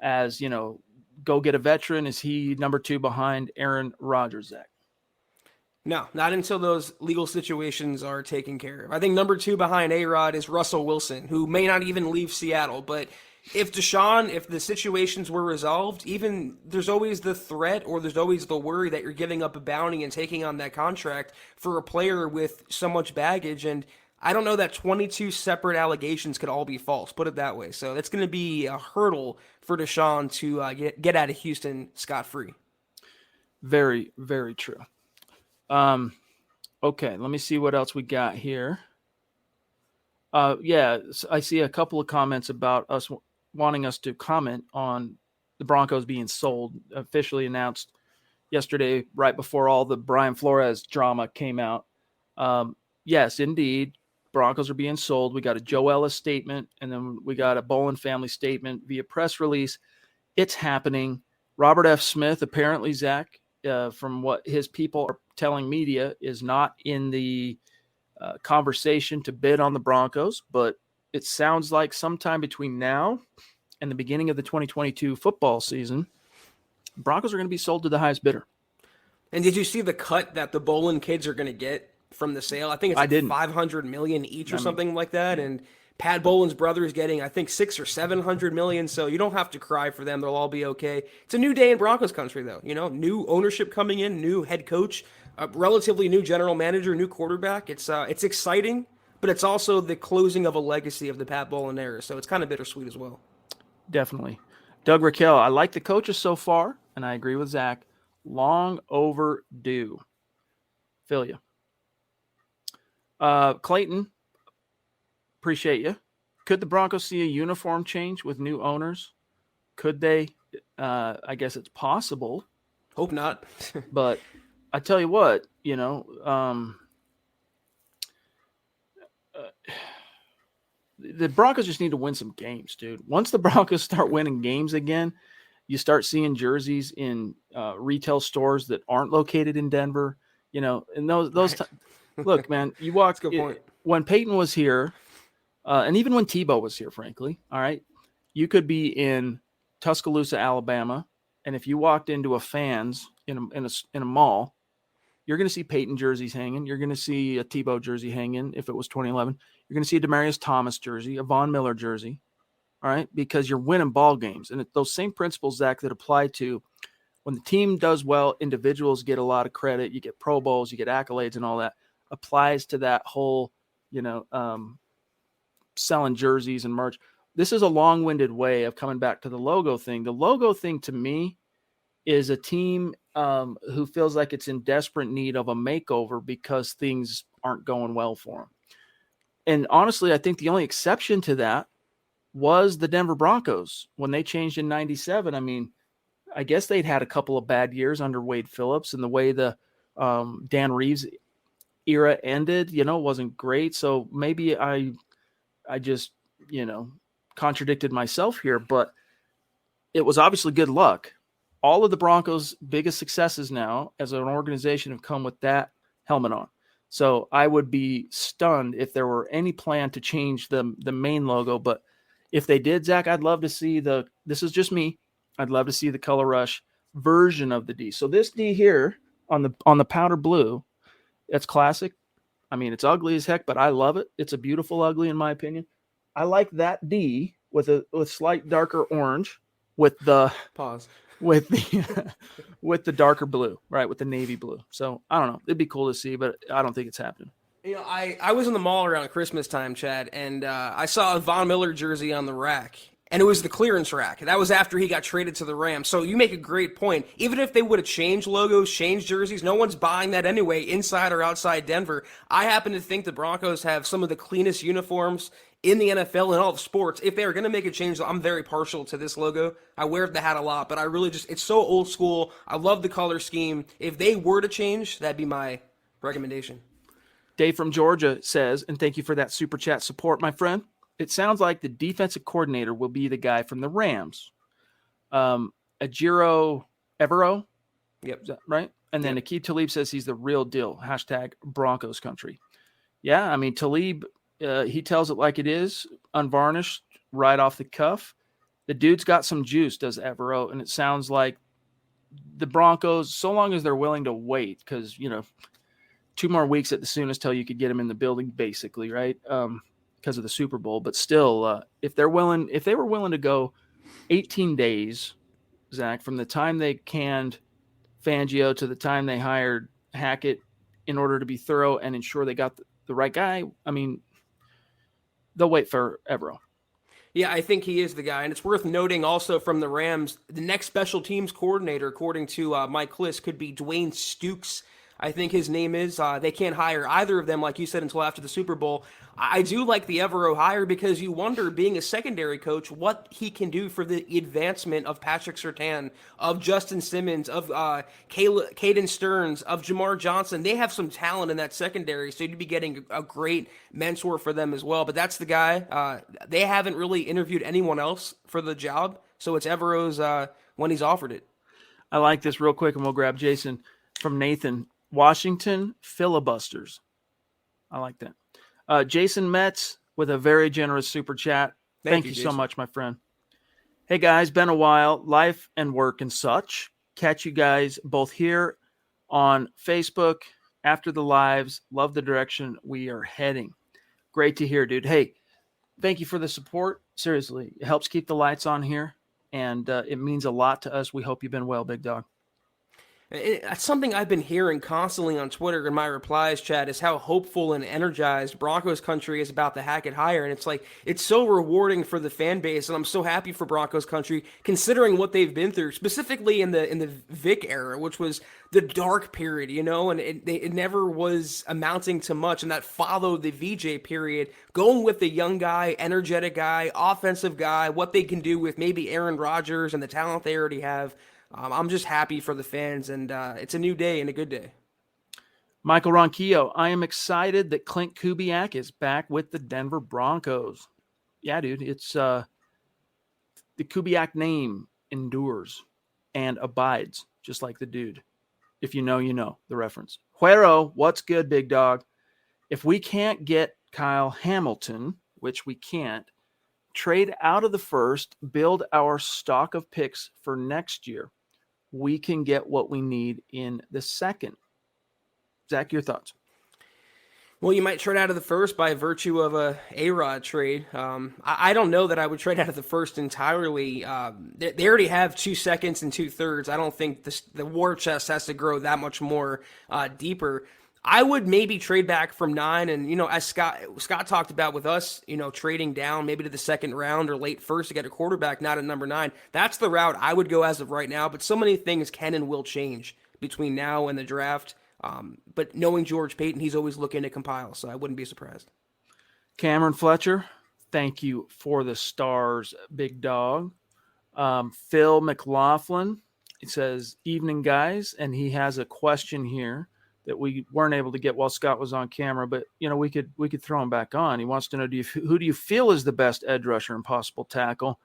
as, go get a veteran. Is he number 2 behind Aaron Rodgers, Zach? No, not until those legal situations are taken care of. I think number 2 behind A-Rod is Russell Wilson, who may not even leave Seattle. But if the situations were resolved, even there's always the threat or there's always the worry that you're giving up a bounty and taking on that contract for a player with so much baggage. And I don't know that 22 separate allegations could all be false, put it that way. So that's going to be a hurdle for Deshaun to get out of Houston scot-free. Very, very true. Okay, let me see what else we got here. I see a couple of comments about us wanting us to comment on the Broncos being sold, officially announced yesterday, right before all the Brian Flores drama came out. Yes, indeed. Broncos are being sold. We got a Joe Ellis statement, and then we got a Bolin family statement via press release. It's happening. Robert F. Smith, apparently, Zach, from what his people are telling media, is not in the conversation to bid on the Broncos, but it sounds like sometime between now and the beginning of the 2022 football season, Broncos are going to be sold to the highest bidder. And did you see the cut that the Bolin kids are going to get from the sale? I think it's $500 million each or something like that. And Pat Bolin's brother is getting, I think, $600 or $700 million. So you don't have to cry for them. They'll all be okay. It's a new day in Broncos country, though. New ownership coming in, new head coach, a relatively new general manager, new quarterback. It's exciting, but it's also the closing of a legacy of the Pat Bolin era. So it's kind of bittersweet as well. Definitely. Doug Raquel, I like the coaches so far, and I agree with Zach. Long overdue. Feel you. Clayton, appreciate you. Could the Broncos see a uniform change with new owners? Could they? I guess it's possible. Hope not. But I tell you what, the Broncos just need to win some games, dude. Once the Broncos start winning games again, you start seeing jerseys in retail stores that aren't located in Denver. And those look, man, you walk. Good point. When Peyton was here, and even when Tebow was here, frankly, all right, you could be in Tuscaloosa, Alabama, and if you walked into a Fans in a mall, you're going to see Peyton jerseys hanging. You're going to see a Tebow jersey hanging. If it was 2011, you're going to see a Demaryius Thomas jersey, a Von Miller jersey. All right, because you're winning ball games, and those same principles, Zach, that apply to when the team does well, individuals get a lot of credit. You get Pro Bowls, you get accolades, and all that applies to that whole, selling jerseys and merch. This is a long-winded way of coming back to the logo thing. The logo thing to me is a team who feels like it's in desperate need of a makeover because things aren't going well for them. And honestly, I think the only exception to that was the Denver Broncos when they changed in 97. I mean, I guess they'd had a couple of bad years under Wade Phillips, and the way the Dan Reeves era ended, wasn't great. So maybe I just, contradicted myself here, but it was obviously good luck. All of the Broncos' biggest successes now as an organization have come with that helmet on. So I would be stunned if there were any plan to change the main logo. But if they did, Zach, I'd love to see this is just me. I'd love to see the Color Rush version of the D. So this D here on the powder blue, it's classic. I mean, it's ugly as heck, but I love it. It's a beautiful ugly in my opinion. I like that D with slight darker orange with the pause. With the darker blue, right? With the navy blue. So I don't know. It'd be cool to see, but I don't think it's happening. I was in the mall around Christmas time, Chad, and I saw a Von Miller jersey on the rack, and it was the clearance rack. That was after he got traded to the Rams. So you make a great point. Even if they would have changed logos, changed jerseys, no one's buying that anyway, inside or outside Denver. I happen to think the Broncos have some of the cleanest uniforms in the NFL and all the sports, if they're going to make a change, I'm very partial to this logo. I wear the hat a lot, but I really it's so old school. I love the color scheme. If they were to change, that'd be my recommendation. Dave from Georgia says, and thank you for that super chat support, my friend. It sounds like the defensive coordinator will be the guy from the Rams. Ajiro Evero. Yep. Is that right? And then Aqib Talib says he's the real deal. Hashtag Broncos country. Yeah, I mean, Talib, he tells it like it is, unvarnished, right off the cuff. The dude's got some juice, does Evero, and it sounds like the Broncos, so long as they're willing to wait, because, 2 more weeks at the soonest till you could get him in the building, basically, right? Because of the Super Bowl. But still, if they were willing to go 18 days, Zach, from the time they canned Fangio to the time they hired Hackett in order to be thorough and ensure they got the right guy, I mean, they'll wait for Evero. Yeah, I think he is the guy. And it's worth noting also from the Rams, the next special teams coordinator, according to Mike Kliss, could be Dwayne Stukes. I think his name is. They can't hire either of them, like you said, until after the Super Bowl. I do like the Evero hire because you wonder, being a secondary coach, what he can do for the advancement of Patrick Surtain, of Justin Simmons, of Caden Stearns, of Jamar Johnson. They have some talent in that secondary, so you'd be getting a great mentor for them as well. But that's the guy. They haven't really interviewed anyone else for the job, so it's Evero's when he's offered it. I like this real quick, and we'll grab Jason from Nathan. Washington filibusters. I like that. Jason Metz with a very generous super chat. Thank you so much, my friend. Hey guys, been a while. Life and work and such. Catch you guys both here on Facebook after the lives. Love the direction we are heading. Great to hear, dude. Hey, thank you for the support. Seriously, it helps keep the lights on here, and it means a lot to us. We hope you've been well, big dog. It's something I've been hearing constantly on Twitter in my replies, Chad, is how hopeful and energized Broncos country is about the Hackett hire. And it's like, it's so rewarding for the fan base. And I'm so happy for Broncos country, considering what they've been through, specifically in the Vic era, which was the dark period, and it never was amounting to much. And that followed the VJ period, going with the young guy, energetic guy, offensive guy, what they can do with maybe Aaron Rodgers and the talent they already have. I'm just happy for the fans, and it's a new day and a good day. Michael Ronquillo, I am excited that Clint Kubiak is back with the Denver Broncos. Yeah, dude, it's the Kubiak name endures and abides, just like the dude. If you know, you know the reference. Huero, what's good, big dog? If we can't get Kyle Hamilton, which we can't, trade out of the first, build our stock of picks for next year, we can get what we need in the second. Zach, your thoughts? Well, you might trade out of the first by virtue of a A-Rod trade. I don't know that I would trade out of the first entirely. They already have 2 seconds and 2 thirds. I don't think the war chest has to grow that much more deeper. I would maybe trade back from 9 and, as Scott talked about with us, trading down maybe to the second round or late first to get a quarterback, not at number 9. That's the route I would go as of right now, but so many things can and will change between now and the draft. But knowing George Payton, he's always looking to compile, so I wouldn't be surprised. Cameron Fletcher, thank you for the stars, big dog. Phil McLaughlin, it says, evening, guys, and he has a question here that we weren't able to get while Scott was on camera, but we could throw him back on. He wants to know, who do you feel is the best edge rusher and possible tackle?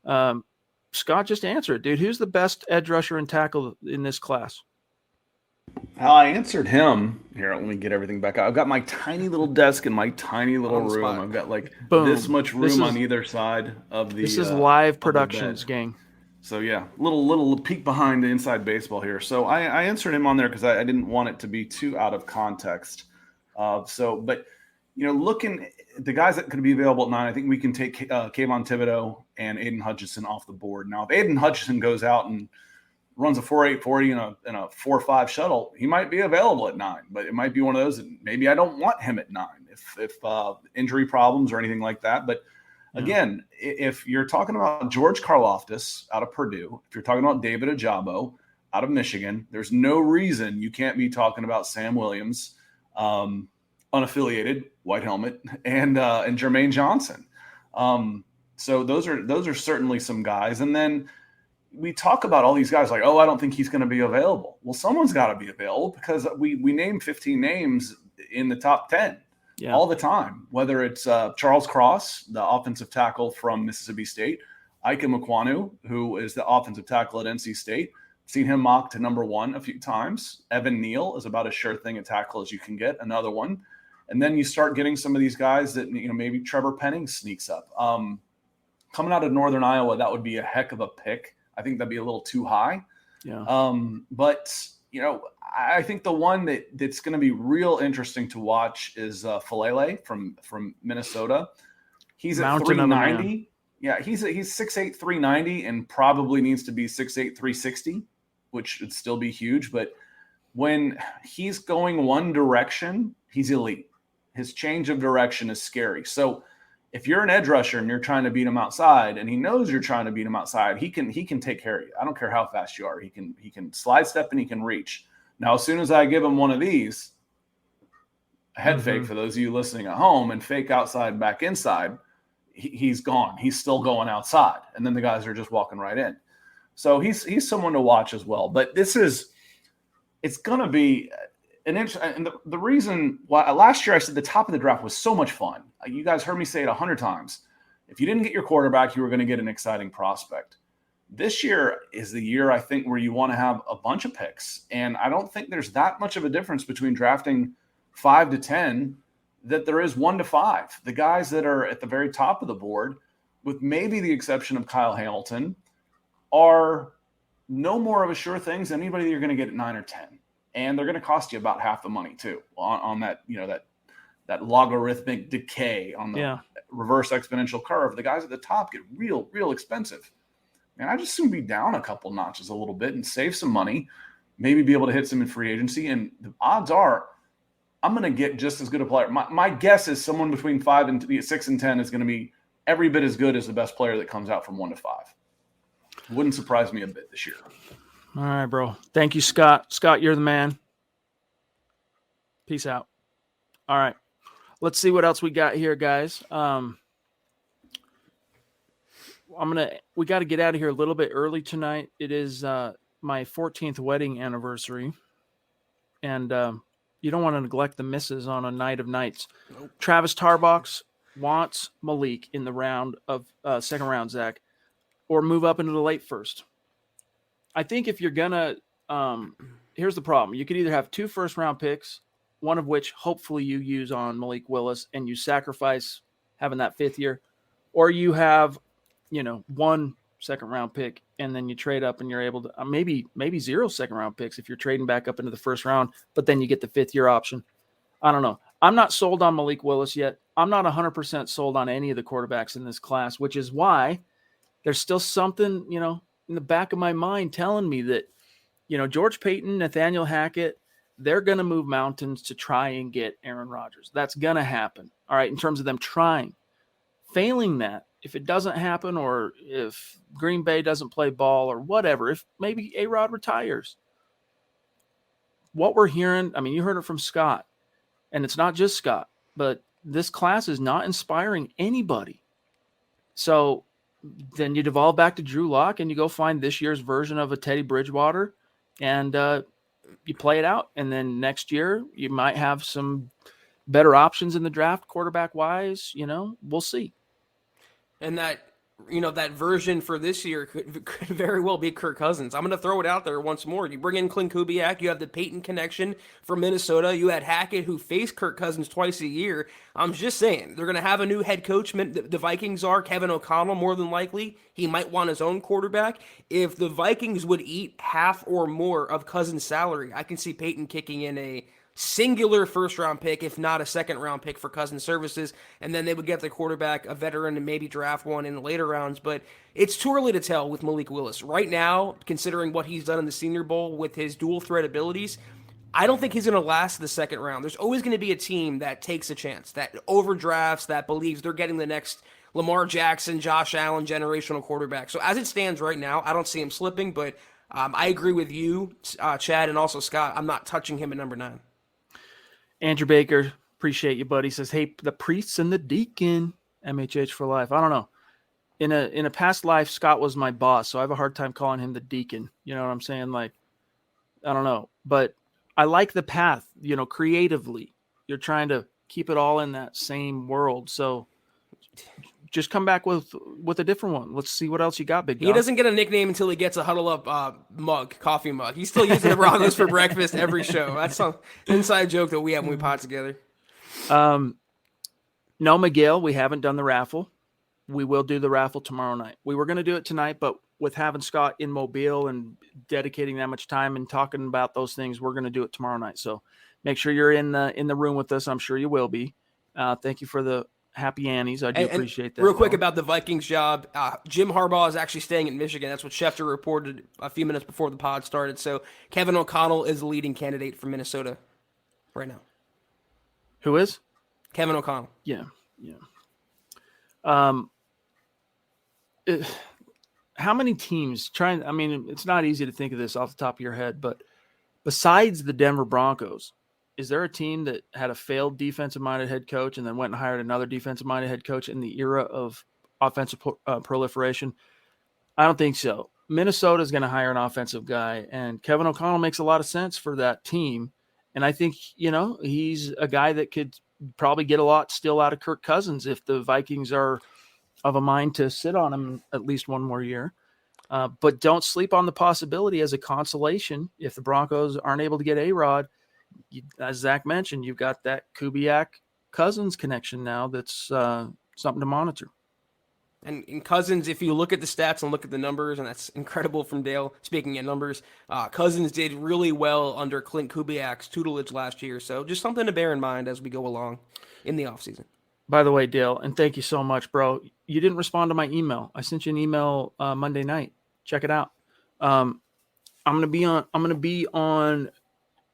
Scott just answered it, dude. Who's the best edge rusher and tackle in this class? How I answered him here. Let me get everything back out. I've got my tiny little desk in my tiny little room. Spot. I've got Boom. This much room on either side of the. This is live productions, gang. So yeah, little peek behind the inside baseball here. So I answered him on there because I didn't want it to be too out of context. But looking at the guys that could be available at 9, I think we can take Kayvon Thibodeau and Aiden Hutchinson off the board. Now, if Aiden Hutchinson goes out and runs a 4.8 40 and a 4.5 shuttle, he might be available at 9. But it might be one of those that maybe I don't want him at 9 if injury problems or anything like that. But again, if you're talking about George Karlaftis out of Purdue, if you're talking about David Ajabo out of Michigan, there's no reason you can't be talking about Sam Williams unaffiliated, white helmet, and Jermaine Johnson. So those are certainly some guys. And then we talk about all these guys like, oh, I don't think he's going to be available. Well, someone's got to be available because we name 15 names in the top 10 all the time, whether it's Charles Cross, the offensive tackle from Mississippi State, Ike Mekwanu, who is the offensive tackle at NC State. Seen him mocked to number 1 a few times. Evan Neal is about as sure thing a tackle as you can get, another one. And then you start getting some of these guys that, maybe Trevor Penning sneaks up. Coming out of Northern Iowa, that would be a heck of a pick. I think that'd be a little too high. Yeah. But, I think the one that's going to be real interesting to watch is Falele from Minnesota. He's at 390. Yeah, he's 6'8", 390, and probably needs to be 6'8", 360, which would still be huge. But when he's going one direction, he's elite. His change of direction is scary. So if you're an edge rusher and you're trying to beat him outside, and he knows you're trying to beat him outside, he can take care of you. I don't care how fast you are. He can slide step and he can reach. Now, as soon as I give him one of these, a head fake for those of you listening at home, and fake outside, back inside, he's gone. He's still going outside. And then the guys are just walking right in. So he's someone to watch as well. But it's going to be an interesting. And the reason why last year I said the top of the draft was so much fun. You guys heard me say it 100 times. If you didn't get your quarterback, you were going to get an exciting prospect. This year is the year, I think, where you want to have a bunch of picks. And I don't think there's that much of a difference between drafting 5 to 10 that there is 1 to 5. The guys that are at the very top of the board, with maybe the exception of Kyle Hamilton, are no more of a sure things than anybody you're going to get at 9 or 10. And they're going to cost you about half the money too on that, that logarithmic decay on the reverse exponential curve. The guys at the top get real expensive. And I just soon be down a couple notches a little bit and save some money, maybe be able to hit some in free agency. And the odds are I'm going to get just as good a player. My guess is someone between 6 and 10 is going to be every bit as good as the best player that comes out from 1 to 5. Wouldn't surprise me a bit this year. All right, bro. Thank you, Scott. Scott, you're the man. Peace out. All right. Let's see what else we got here, guys. We got to get out of here a little bit early tonight. It is my 14th wedding anniversary. And you don't want to neglect the misses on a night of nights. Nope. Travis Tarbox wants Malik in the round of second round, Zach, or move up into the late first. I think if you're going to here's the problem. You could either have 2 first-round picks, one of which hopefully you use on Malik Willis, and you sacrifice having that 5th year, or you have, 1 second-round pick, and then you trade up and you're able to maybe 0 second-round picks if you're trading back up into the first round, but then you get the 5th-year option. I don't know. I'm not sold on Malik Willis yet. I'm not 100% sold on any of the quarterbacks in this class, which is why there's still something, in the back of my mind telling me that, George Payton, Nathaniel Hackett, they're going to move mountains to try and get Aaron Rodgers. That's going to happen. All right. In terms of them trying. Failing that, if it doesn't happen, or if Green Bay doesn't play ball or whatever, if maybe A-Rod retires, what we're hearing, you heard it from Scott, and it's not just Scott, but this class is not inspiring anybody. So then you devolve back to Drew Lock and you go find this year's version of a Teddy Bridgewater, and you play it out. And then next year you might have some better options in the draft, quarterback wise. We'll see. And that version for this year could very well be Kirk Cousins. I'm going to throw it out there once more. You bring in Clint Kubiak. You have the Peyton connection from Minnesota. You had Hackett, who faced Kirk Cousins twice a year. I'm just saying, they're going to have a new head coach. The Vikings are. Kevin O'Connell, more than likely. He might want his own quarterback. If the Vikings would eat half or more of Cousins' salary, I can see Peyton kicking in a singular first-round pick, if not a second-round pick for Cousins' services, and then they would get the quarterback, a veteran, and maybe draft one in the later rounds. But it's too early to tell with Malik Willis. Right now, considering what he's done in the Senior Bowl with his dual-threat abilities, I don't think he's going to last the second round. There's always going to be a team that takes a chance, that overdrafts, that believes they're getting the next Lamar Jackson, Josh Allen generational quarterback. So as it stands right now, I don't see him slipping, but I agree with you, Chad, and also Scott. I'm not touching him at number 9. Andrew Baker, Appreciate you, buddy. He says, hey, the priests and the deacon, MHH for life. I don't know. In a past life, Scott was my boss, so I have a hard time calling him the deacon. You know what I'm saying? Like, I don't know. But I like the path, creatively. You're trying to keep it all in that same world. So just come back with a different one. Let's see what else you got, big dog. He doesn't get a nickname until he gets a Huddle Up coffee mug. He's still using the Broncos for breakfast every show. That's an inside joke that we have when we pod together. No, Miguel, we haven't done the raffle. We will do the raffle tomorrow night. We were going to do it tonight, but with having Scott in Mobile and dedicating that much time and talking about those things, we're going to do it tomorrow night. So make sure you're in the room with us. I'm sure you will be. Thank you for the happy Annies. I do appreciate that. Real quick about the Vikings job. Jim Harbaugh is actually staying in Michigan. That's what Schefter reported a few minutes before the pod started. So Kevin O'Connell is the leading candidate for Minnesota right now. Who is? Kevin O'Connell. Yeah. How many teams it's not easy to think of this off the top of your head, but besides the Denver Broncos, is there a team that had a failed defensive-minded head coach and then went and hired another defensive-minded head coach in the era of offensive proliferation? I don't think so. Minnesota is going to hire an offensive guy, and Kevin O'Connell makes a lot of sense for that team. And I think, he's a guy that could probably get a lot still out of Kirk Cousins if the Vikings are of a mind to sit on him at least one more year. But don't sleep on the possibility as a consolation. If the Broncos aren't able to get A-Rod, as Zach mentioned, you've got that Kubiak Cousins connection now that's something to monitor. And in Cousins, if you look at the stats and look at the numbers, and that's incredible from Dale, speaking of numbers, Cousins did really well under Clint Kubiak's tutelage last year. So just something to bear in mind as we go along in the offseason. By the way, Dale, and thank you so much, bro. You didn't respond to my email. I sent you an email Monday night. Check it out. I'm gonna be on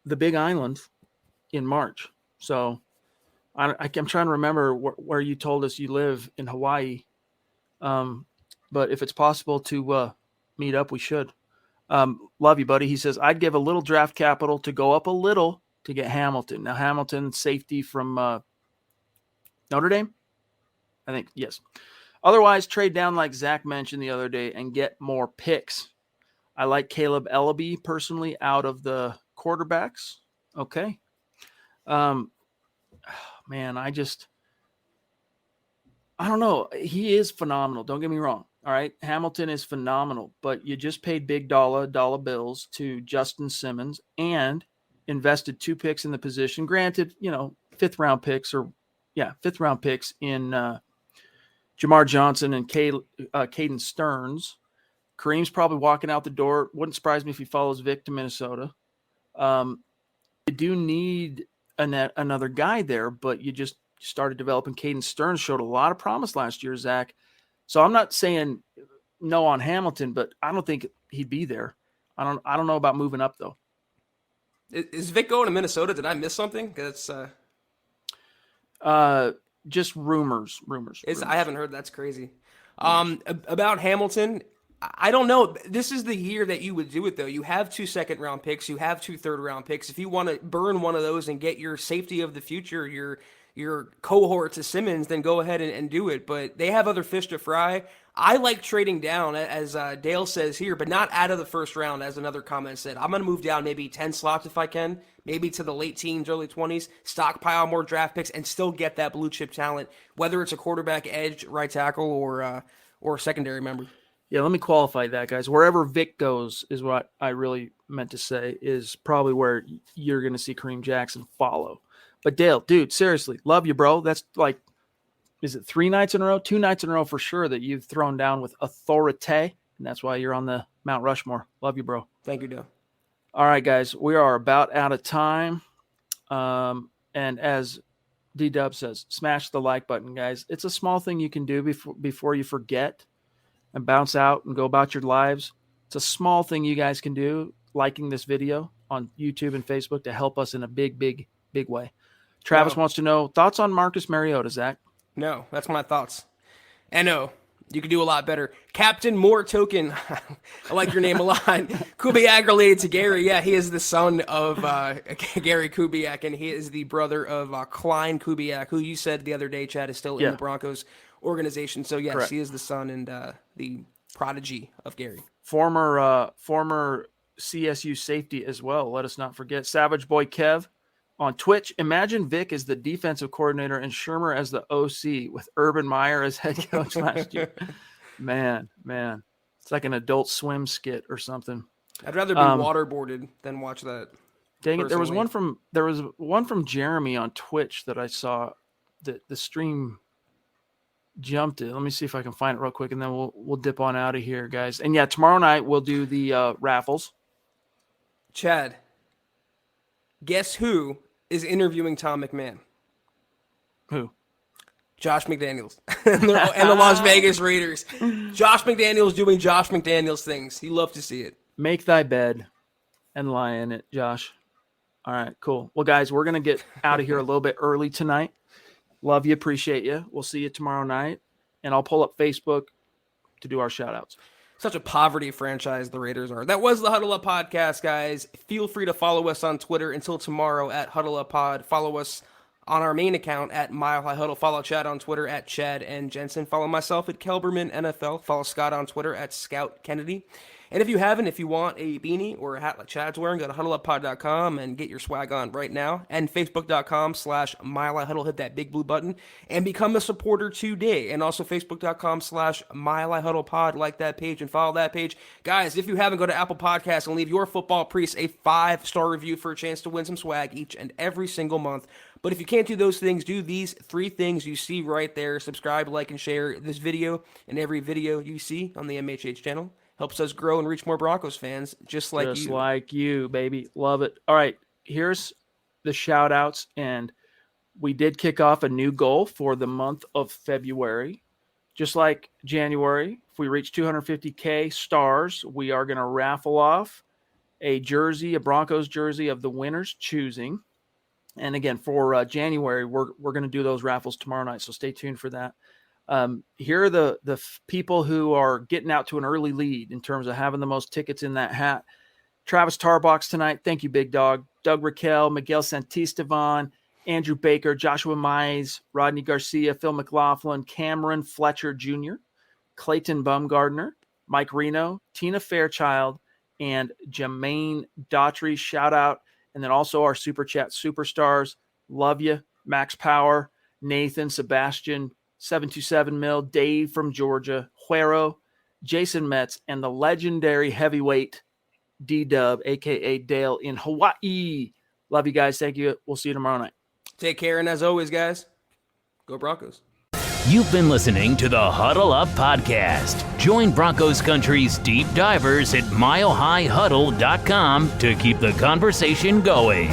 the Big Island in March. So I'm trying to remember where you told us you live in Hawaii. But if it's possible to meet up, we should. Love you, buddy. He says, I'd give a little draft capital to go up a little to get Hamilton. Now, Hamilton, safety from Notre Dame? I think, yes. Otherwise, trade down like Zach mentioned the other day and get more picks. I like Caleb Ellaby personally out of the quarterbacks. Okay. Man, I don't know. He is phenomenal. Don't get me wrong. All right. Hamilton is phenomenal, but you just paid big dollar bills to Justin Simmons and invested 2 picks in the position. Granted, 5th round picks in Jamar Johnson and Caden Stearns. Kareem's probably walking out the door. Wouldn't surprise me if he follows Vic to Minnesota. You do need another guy there, but you just started developing. Caden Stearns showed a lot of promise last year, Zach. So I'm not saying no on Hamilton, but I don't think he'd be there. I don't know about moving up though. Is Vic going to Minnesota? Did I miss something? That's just rumors. I haven't heard. That's crazy. About Hamilton, I don't know. This is the year that you would do it, though. You have 2 second-round picks. You have 2 third-round picks. If you want to burn one of those and get your safety of the future, your cohort to Simmons, then go ahead and do it. But they have other fish to fry. I like trading down, as Dale says here, but not out of the first round, as another comment said. I'm going to move down maybe 10 slots if I can, maybe to the late teens, early 20s, stockpile more draft picks, and still get that blue-chip talent, whether it's a quarterback, edge, right tackle, or secondary member. Yeah, let me qualify that, guys. Wherever Vic goes is what I really meant to say, is probably where you're going to see Kareem Jackson follow. But Dale, dude, seriously, love you, bro. That's like, is it 2 nights in a row for sure that you've thrown down with authority, and that's why you're on the Mount Rushmore. Love you, bro. Thank you, Dale. All right, guys, we are about out of time. And as D-Dub says, smash the like button, guys. It's a small thing you can do before you forget and bounce out and go about your lives. It's a small thing you guys can do, liking this video on YouTube and Facebook, to help us in a big, big, big way. Travis wants to know thoughts on Marcus Mariota, Zach. No, that's my thoughts. NO. You could do a lot better. Captain More Token. I like your name a lot. Kubiak related to Gary. Yeah, he is the son of Gary Kubiak, and he is the brother of Klein Kubiak, who you said the other day, Chad, is still in the Broncos organization. So, yes, correct. He is the son and the prodigy of Gary. Former CSU safety as well. Let us not forget. Savage Boy Kev on Twitch. Imagine Vic as the defensive coordinator and Shermer as the OC with Urban Meyer as head coach last year. Man. It's like an Adult Swim skit or something. I'd rather be waterboarded than watch that. Dang it. There was one from Jeremy on Twitch that I saw that the stream jumped it. Let me see if I can find it real quick, and then we'll dip on out of here, guys. And yeah, tomorrow night we'll do the raffles. Chad, guess who is interviewing Tom McMahon? Who? Josh McDaniels and the Las Vegas Raiders. Josh McDaniels doing Josh McDaniels things. He loved to see it. Make thy bed and lie in it, Josh. All right, cool. Well, guys, we're going to get out of here a little bit early tonight. Love you. Appreciate you. We'll see you tomorrow night. And I'll pull up Facebook to do our shout-outs. Such a poverty franchise the Raiders are. That was the Huddle Up Podcast, guys. Feel free to follow us on Twitter until tomorrow at Huddle Up Pod. Follow us on our main account at Mile High Huddle. Follow Chad on Twitter at Chad and Jensen. Follow myself at Kelberman NFL. Follow Scott on Twitter at Scout Kennedy. And if you want a beanie or a hat like Chad's wearing, go to huddleuppod.com and get your swag on right now. And facebook.com/Mile High Huddle. Hit that big blue button and become a supporter today. And also facebook.com/Mile High Huddle Pod. Like that page and follow that page. Guys, if you haven't, go to Apple Podcasts and leave your football priest a 5-star review for a chance to win some swag each and every single month. But if you can't do those things, do these 3 things you see right there. Subscribe, like, and share this video and every video you see on the MHH channel. Helps us grow and reach more Broncos fans, just like you. Just like you, baby. Love it. All right, here's the shout-outs. And we did kick off a new goal for the month of February. Just like January, if we reach 250K stars, we are going to raffle off a Broncos jersey of the winner's choosing. And again, for January, we're going to do those raffles tomorrow night, so stay tuned for that. Here are the people who are getting out to an early lead in terms of having the most tickets in that hat. Travis Tarbox tonight. Thank you, big dog. Doug Raquel, Miguel Santisteban, Andrew Baker, Joshua Mize, Rodney Garcia, Phil McLaughlin, Cameron Fletcher Jr., Clayton Bumgardner, Mike Reno, Tina Fairchild, and Jermaine Daughtry. Shout out. And then also our Super Chat superstars. Love you. Max Power, Nathan, Sebastian, 727 Mil, Dave from Georgia, Huero, Jason Metz, and the legendary heavyweight D-Dub, a.k.a. Dale in Hawaii. Love you guys. Thank you. We'll see you tomorrow night. Take care, and as always, guys, go Broncos. You've been listening to the Huddle Up Podcast. Join Broncos Country's deep divers at milehighhuddle.com to keep the conversation going.